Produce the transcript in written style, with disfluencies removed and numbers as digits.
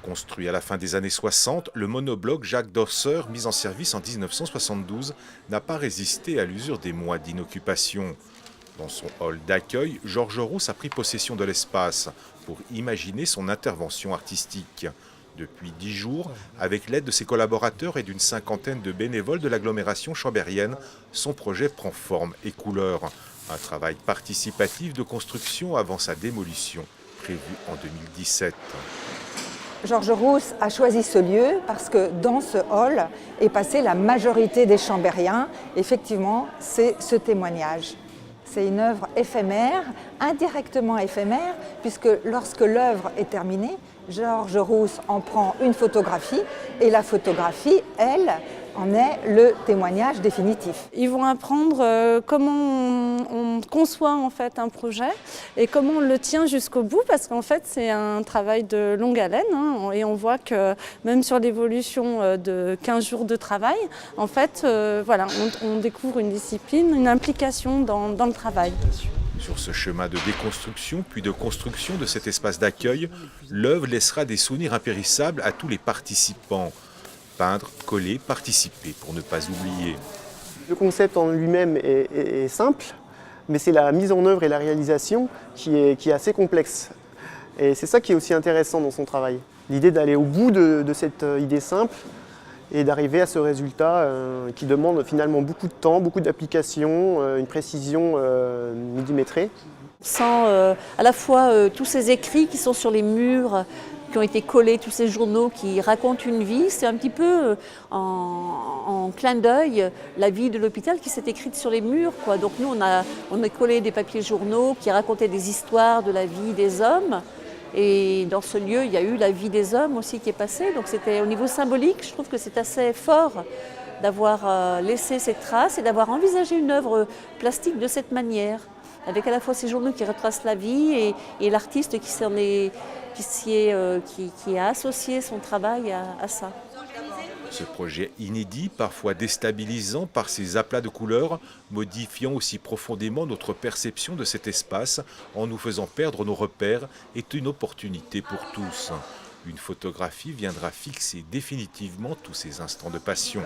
Construit à la fin des années 60, le monobloc Jacques Dorser, mis en service en 1972, n'a pas résisté à l'usure des mois d'inoccupation. Dans son hall d'accueil, Georges Rousse a pris possession de l'espace pour imaginer son intervention artistique. Depuis 10 jours, avec l'aide de ses collaborateurs et d'une cinquantaine de bénévoles de l'agglomération chambérienne, son projet prend forme et couleur. Un travail participatif de construction avant sa démolition, prévue en 2017. Georges Rousse a choisi ce lieu parce que dans ce hall est passée la majorité des Chambériens. Effectivement, c'est ce témoignage. C'est une œuvre éphémère, indirectement éphémère, puisque lorsque l'œuvre est terminée, Georges Rousse en prend une photographie et la photographie, elle, en est le témoignage définitif. Ils vont apprendre comment on conçoit en fait un projet et comment on le tient jusqu'au bout, parce qu'en fait c'est un travail de longue haleine et on voit que même sur l'évolution de 15 jours de travail, en fait voilà, on découvre une discipline, une implication dans le travail. Sur ce chemin de déconstruction puis de construction de cet espace d'accueil, l'œuvre laissera des souvenirs impérissables à tous les participants. Peindre, coller, participer pour ne pas oublier. Le concept en lui-même est simple, mais c'est la mise en œuvre et la réalisation qui est assez complexe. Et c'est ça qui est aussi intéressant dans son travail. L'idée d'aller au bout de cette idée simple et d'arriver à ce résultat qui demande finalement beaucoup de temps, beaucoup d'application, une précision millimétrée. On sent à la fois tous ces écrits qui sont sur les murs, qui ont été collés, tous ces journaux qui racontent une vie. C'est un petit peu en clin d'œil la vie de l'hôpital qui s'est écrite sur les murs, quoi. Donc nous, on a collé des papiers journaux qui racontaient des histoires de la vie des hommes. Et dans ce lieu, il y a eu la vie des hommes aussi qui est passée. Donc c'était au niveau symbolique, je trouve que c'est assez fort d'avoir laissé ces traces et d'avoir envisagé une œuvre plastique de cette manière, avec à la fois ces journaux qui retracent la vie et l'artiste qui a associé son travail à ça. Ce projet inédit, parfois déstabilisant par ses aplats de couleurs, modifiant aussi profondément notre perception de cet espace en nous faisant perdre nos repères, est une opportunité pour tous. Une photographie viendra fixer définitivement tous ces instants de passion.